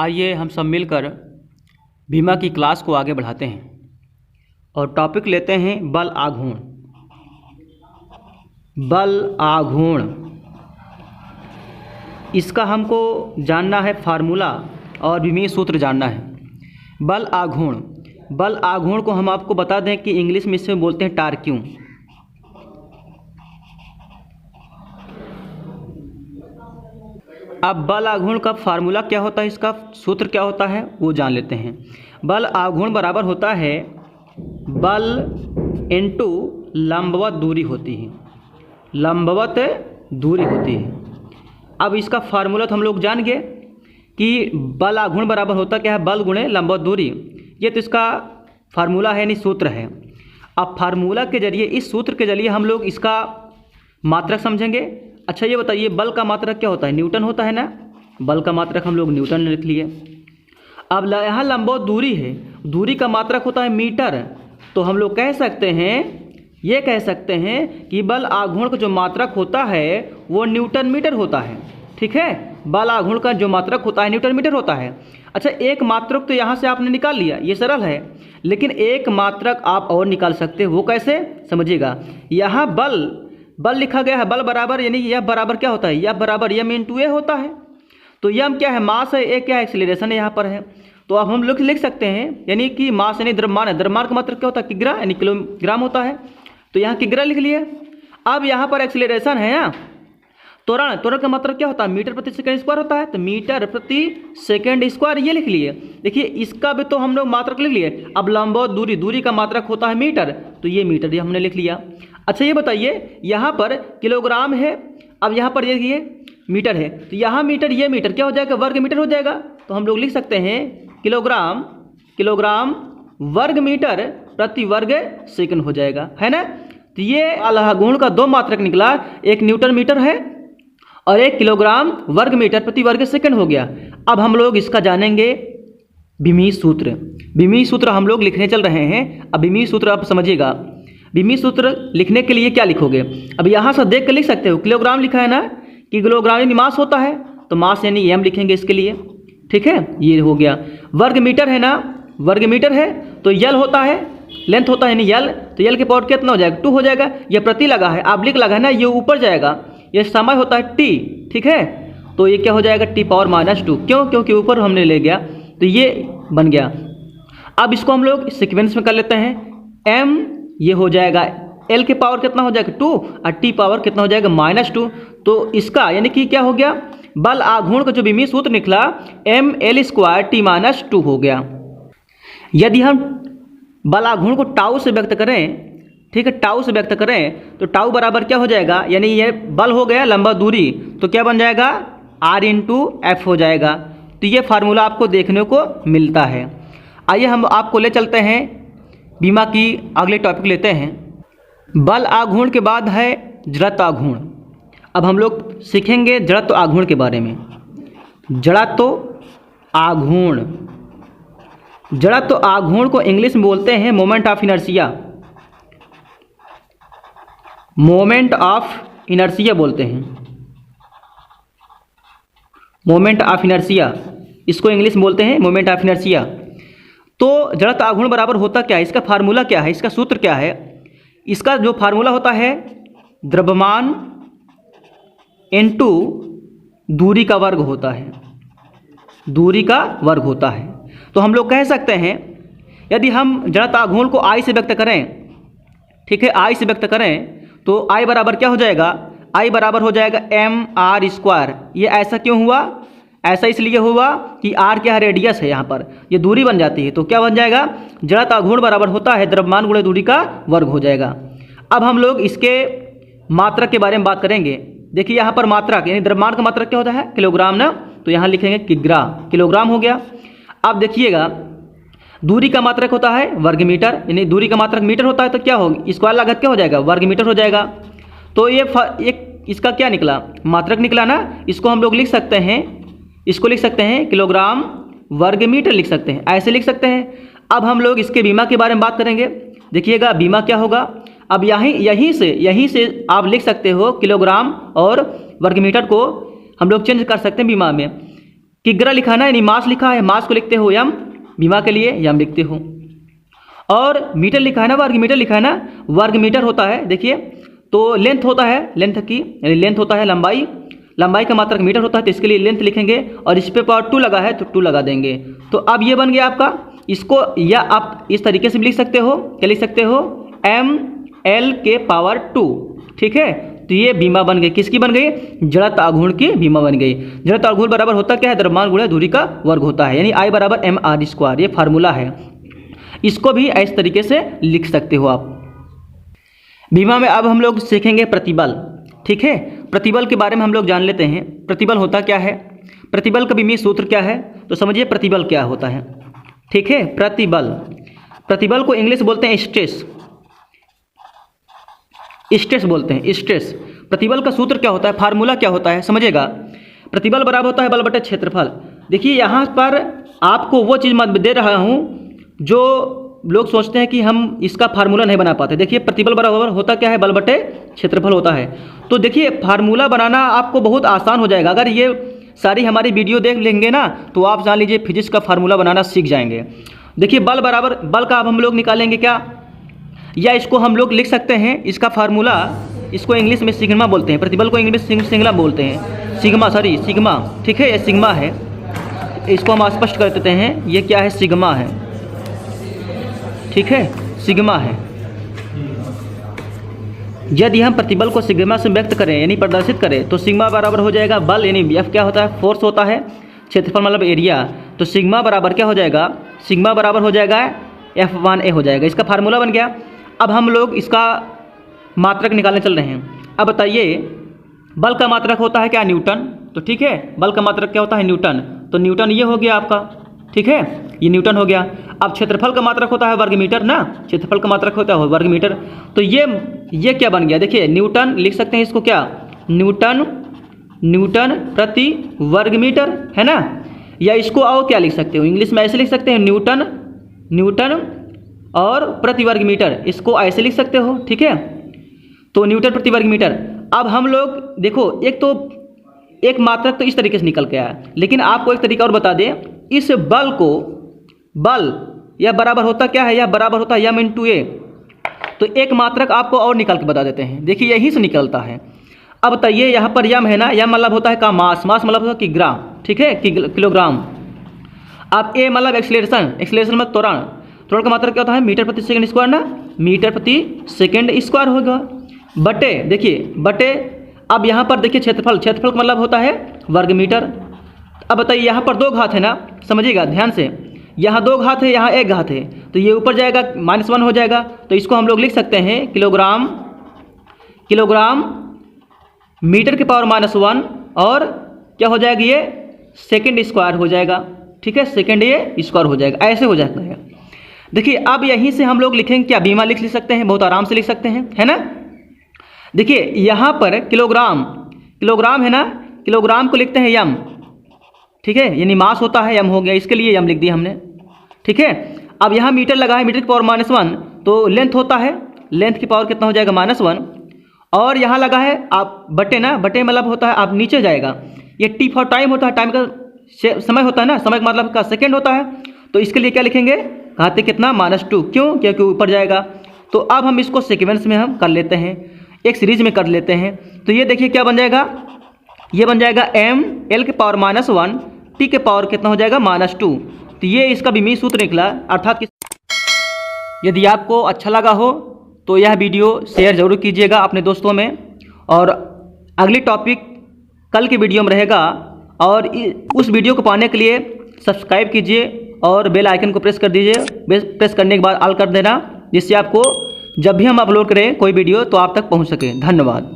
आइए हम सब मिलकर बीमा की क्लास को आगे बढ़ाते हैं और टॉपिक लेते हैं बल आघूर्ण। बल आघूर्ण, इसका हमको जानना है फार्मूला और बीमीय सूत्र जानना है। बल आघूर्ण को हम आपको बता दें कि इंग्लिश में इसे बोलते हैं टार्क्यू। अब बल आघूर्ण का फार्मूला क्या होता है, इसका सूत्र क्या होता है वो जान लेते हैं। बल आघूर्ण बराबर होता है बल इनटू लंबवत दूरी होती है, लंबवत दूरी होती है। अब इसका फार्मूला तो हम लोग जान गए कि बल आघूर्ण बराबर होता क्या है, बल गुणे लंबवत दूरी। ये तो इसका फार्मूला है यानी सूत्र है। अब फार्मूला के जरिए, इस सूत्र के जरिए हम लोग इसका मात्रक समझेंगे। अच्छा ये बताइए, बल का मात्रक क्या होता है, न्यूटन होता है ना। बल का मात्रक हम लोग न्यूटन लिख लिए। अब यहाँ लंबवत दूरी है, दूरी का मात्रक होता है मीटर। तो हम लोग कह सकते हैं, ये कह सकते हैं कि बल आघूर्ण का जो मात्रक होता है वो न्यूटन मीटर होता है। ठीक है, बल आघूर्ण का जो मात्रक होता है न्यूटन मीटर होता है। अच्छा, एक मात्रक तो यहाँ से आपने निकाल लिया, ये सरल है, लेकिन एक मात्रक आप और निकाल सकते हैं। वो कैसे, समझिएगा। यहाँ बल लिखा गया है, बल बराबर यानी यह बराबर क्या होता है, यह बराबर यम इंटू ए होता है। तो यम क्या है, मास है, ए क्या है, एक्सीलरेशन है यहाँ पर है। तो अब हम लोग लिख सकते हैं, यानी कि मास यानी द्रव्यमान है, द्रव्यमान का मात्रक क्या होता है, किग्रा यानी किलोग्राम होता है। तो यहाँ किग्रा लिख लिए। अब यहाँ पर एक्सीलरेशन है ना, त्वरण का मात्रक क्या होता है, मीटर प्रति सेकंड स्क्वायर होता है। तो मीटर प्रति सेकंड स्क्वायर ये लिख लिए। देखिए इसका भी तो हम लोग मात्रक लिख लिए। अब लंबवत दूरी का मात्रक होता है मीटर, तो ये मीटर ये हमने लिख लिया। अच्छा ये बताइए, यहाँ पर किलोग्राम है, अब यहाँ पर ये मीटर है, तो यहाँ मीटर ये मीटर क्या हो जाएगा, वर्ग मीटर हो जाएगा। तो हम लोग लिख सकते हैं किलोग्राम वर्ग मीटर प्रति वर्ग सेकंड हो जाएगा, है ना। तो ये आघूर्ण का दो मात्रक निकला, एक न्यूटन मीटर है और एक किलोग्राम वर्ग मीटर प्रति वर्ग सेकंड हो गया। अब हम लोग इसका जानेंगे बीमीय सूत्र। बीमीय सूत्र हम लोग लिखने चल रहे हैं। अब बीमीय सूत्र आप समझिएगा। बीमीय सूत्र लिखने के लिए क्या लिखोगे, अब यहाँ से देख कर लिख सकते हो। किलोग्राम लिखा है ना, कि किलोग्राम यानी मास होता है, तो मास यानी एम लिखेंगे इसके लिए। ठीक है, ये हो गया। वर्ग मीटर है ना, वर्ग मीटर है तो यल होता है, लेंथ होता है यानी यल, तो यल के पावर कितना हो जाएगा, 2 हो जाएगा। ये प्रति लगा है, आब्लिक लगा है ना, ये ऊपर जाएगा। ये समय होता है टी, ठीक है, तो ये क्या हो जाएगा, टी पावर -2। क्यों, क्योंकि ऊपर हमने ले गया, तो ये बन गया। अब इसको हम लोग सीक्वेंस में कर लेते हैं। एम ये हो जाएगा, एल के पावर कितना हो जाएगा 2 और टी पावर कितना हो जाएगा -2। तो इसका यानी कि क्या हो गया, बल आघूर्ण का जो बीमीय सूत्र निकला ml² t -2 हो गया। यदि हम बल आघूर्ण को टाउ से व्यक्त करें, ठीक है, टाउ से व्यक्त करें, तो टाउ बराबर क्या हो जाएगा, यानी ये बल हो गया लंबा दूरी, तो क्या बन जाएगा, r इंटू एफ हो जाएगा। तो ये फार्मूला आपको देखने को मिलता है। आइए हम आपको ले चलते हैं बीमा की अगले टॉपिक लेते हैं। बल आघूर्ण के बाद है जड़त्व आघूर्ण। अब हम लोग सीखेंगे जड़त्व आघूर्ण के बारे में। जड़त्व आघूर्ण को इंग्लिश में बोलते हैं moment of inertia. Moment of inertia बोलते हैं, मोमेंट ऑफ इनर्शिया, इसको इंग्लिश में बोलते हैं मोमेंट ऑफ इनर्शिया। तो जड़त्व आघूर्ण बराबर होता क्या है, इसका फार्मूला क्या है, इसका सूत्र क्या है। इसका जो फार्मूला होता है द्रव्यमान इनटू दूरी का वर्ग होता है, दूरी का वर्ग होता है। तो हम लोग कह सकते हैं, यदि हम जड़त्व आघूर्ण को आई से व्यक्त करें, ठीक है, आई से व्यक्त करें, तो आई बराबर क्या हो जाएगा, आई बराबर हो जाएगा mr²। ये ऐसा क्यों हुआ, ऐसा इसलिए हुआ कि r क्या है, रेडियस है, यहाँ पर ये दूरी बन जाती है। तो क्या बन जाएगा, जड़त्व आघूर्ण बराबर होता है द्रव्यमान गुणे दूरी का वर्ग हो जाएगा। अब हम लोग इसके मात्रक के बारे में बात करेंगे। देखिए यहाँ पर मात्रक यानी द्रव्यमान का मात्रक क्या होता है, किलोग्राम ना, तो यहाँ लिखेंगे किग्रा, किलोग्राम हो गया। अब देखिएगा दूरी का मात्रक होता है वर्ग मीटर, यानी दूरी का मात्रक मीटर होता है, तो क्या होगा, स्क्वायर लागत क्या हो जाएगा, वर्ग मीटर हो जाएगा। तो ये एक इसका क्या निकला, मात्रक निकला ना। इसको हम लोग लिख सकते हैं, इसको लिख सकते हैं किलोग्राम वर्ग मीटर लिख सकते हैं, ऐसे लिख सकते हैं। अब हम लोग इसके बीमा के बारे में बात करेंगे। देखिएगा बीमा क्या होगा। अब यहीं से आप लिख सकते हो किलोग्राम और वर्ग मीटर को हम लोग चेंज कर सकते हैं बीमा में। किग्रा लिखा है ना, यानी मास लिखा है, मास को लिखते हो यम, बीमा के लिए यम लिखते हो। और मीटर लिखा है ना, वर्ग मीटर लिखा है ना, वर्ग मीटर होता है देखिए, तो लेंथ होता है, लेंथ की यानी लेंथ होता है लंबाई, लंबाई का मात्रक मीटर होता है, तो इसके लिए लेंथ लिखेंगे और इस पे पावर 2 लगा है तो 2 लगा देंगे। तो अब ये बन गया आपका, इसको या आप इस तरीके से भी लिख सकते हो, क्या लिख सकते हो, ml के पावर 2, ठीक है। तो ये बीमा बन गई, किसकी बन गई, जड़त्व आघूर्ण की बीमा बन गई। जड़त्व आघूर्ण बराबर होता क्या है, द्रव्यमान गुणा दूरी का वर्ग होता है, यानी I बराबर mr², ये फार्मूला है। इसको भी इस तरीके से लिख सकते हो आप। बीमा में अब हम लोग सीखेंगे प्रतिबल, ठीक है। प्रतिबल के बारे में हम लोग जान लेते हैं, प्रतिबल होता क्या है, प्रतिबल का बीमीय सूत्र क्या है, तो समझिए प्रतिबल क्या होता है, ठीक है। प्रतिबल, प्रतिबल को इंग्लिश बोलते हैं स्ट्रेस, स्ट्रेस बोलते हैं, स्ट्रेस। प्रतिबल का सूत्र क्या होता है, फार्मूला क्या होता है, समझिएगा। प्रतिबल बराबर होता है बल बटे क्षेत्रफल। देखिए यहाँ पर आपको वो चीज़ मैं दे रहा हूँ जो लोग सोचते हैं कि हम इसका फार्मूला नहीं बना पाते। देखिए प्रतिबल बराबर होता क्या है, बल बटे क्षेत्रफल होता है। तो देखिए फार्मूला बनाना आपको बहुत आसान हो जाएगा, अगर ये सारी हमारी वीडियो देख लेंगे ना तो आप जान लीजिए फिजिक्स का फार्मूला बनाना सीख जाएंगे। देखिए बल बराबर, बल का अब हम लोग निकालेंगे क्या, या इसको हम लोग लिख सकते हैं, इसका फार्मूला, इसको इंग्लिश में सिग्मा बोलते हैं, प्रतिबल को इंग्लिश सिग्मा बोलते हैं, सिग्मा, ठीक है, ये सिग्मा है। इसको हम स्पष्ट कर देते हैं, ये क्या है, सिग्मा है, ठीक है, सिग्मा है। यदि हम प्रतिबल को सिग्मा से व्यक्त करें यानी प्रदर्शित करें तो सिग्मा बराबर हो जाएगा बल, यानी एफ क्या होता है, फोर्स होता है, क्षेत्रफल मतलब एरिया, तो सिग्मा बराबर क्या हो जाएगा, सिग्मा बराबर हो जाएगा F1A हो जाएगा। इसका फार्मूला बन गया। अब हम लोग इसका मात्रक निकालने चल रहे हैं। अब बताइए बल का मात्रक होता है क्या, न्यूटन, तो ठीक है, बल का मात्रक क्या होता है, न्यूटन, तो न्यूटन ये हो गया आपका, ठीक है, ये न्यूटन हो गया। अब क्षेत्रफल का मात्रक होता है वर्ग मीटर ना, क्षेत्रफल का मात्रक होता है वर्ग मीटर, तो ये क्या बन गया, देखिए न्यूटन लिख सकते हैं इसको क्या, न्यूटन प्रति वर्ग मीटर है ना, या इसको और क्या लिख सकते हो, इंग्लिश में ऐसे लिख सकते हैं न्यूटन और प्रति वर्ग मीटर, इसको ऐसे लिख सकते हो, ठीक है। तो न्यूटन प्रति वर्ग मीटर। अब हम लोग देखो एक मात्रक तो इस तरीके से निकल के आया, लेकिन आपको एक तरीका और बता दें, इस बल को, बल यह बराबर होता क्या है, यह बराबर होता है m×a, तो एक मात्रक आपको और निकाल के बता देते हैं। देखिए यहीं से निकलता है। अब बताइए यहाँ पर यम है ना, यम मतलब होता है का मास, मास मतलब होता है किग्रा, ठीक है, किलोग्राम। अब ए मतलब एक्सीलरेशन, एक्सीलरेशन मतलब त्वरण, त्वरण का मात्रक क्या होता है, मीटर प्रति सेकंड स्क्वायर ना, मीटर प्रति सेकंड स्क्वायर होगा, बटे, देखिए बटे, अब यहाँ पर देखिए क्षेत्रफल, क्षेत्रफल का मतलब होता है वर्ग मीटर। अब बताइए यहाँ पर 2 घात है ना, समझिएगा ध्यान से, यहाँ 2 घात है, यहाँ 1 घात है, तो ये ऊपर जाएगा -1 हो जाएगा, तो इसको हम लोग लिख सकते हैं किलोग्राम मीटर के पावर -1, और क्या हो जाएगा, ये सेकंड स्क्वायर हो जाएगा, ठीक है, सेकंड ये स्क्वायर हो जाएगा, ऐसे हो जाता है। देखिए अब यहीं से हम लोग लिखेंगे क्या, बीमा लिख सकते हैं, बहुत आराम से लिख सकते हैं, है ना। देखिए यहाँ पर किलोग्राम है ना, किलोग्राम को लिखते हैं यम, ठीक है, यानी मास होता है, यम हो गया, इसके लिए यम लिख दिया हमने, ठीक है। अब यहाँ मीटर लगा है, मीटर की पावर -1, तो लेंथ होता है, लेंथ की पावर कितना हो जाएगा, -1, और यहाँ लगा है आप बटे ना, बटे मतलब होता है आप नीचे जाएगा, ये टी फॉर टाइम होता है, टाइम का समय होता है ना, समय का मतलब का सेकेंड होता है, तो इसके लिए क्या लिखेंगे, घाते कितना, -2, क्यों, क्योंकि ऊपर जाएगा। तो अब हम इसको सीक्वेंस में हम कर लेते हैं, एक सीरीज में कर लेते हैं, तो ये देखिए क्या बन जाएगा, ये बन जाएगा ml के पावर -1, t के पावर कितना हो जाएगा, -2, तो ये इसका बीमीय सूत्र निकला। अर्थात कि यदि आपको अच्छा लगा हो तो यह वीडियो शेयर जरूर कीजिएगा अपने दोस्तों में, और अगली टॉपिक कल की वीडियो में रहेगा, और उस वीडियो को पाने के लिए सब्सक्राइब कीजिए और बेल आइकन को प्रेस कर दीजिए, प्रेस करने के बाद ऑल कर देना, जिससे आपको जब भी हम अपलोड करें कोई वीडियो तो आप तक पहुंच सके। धन्यवाद।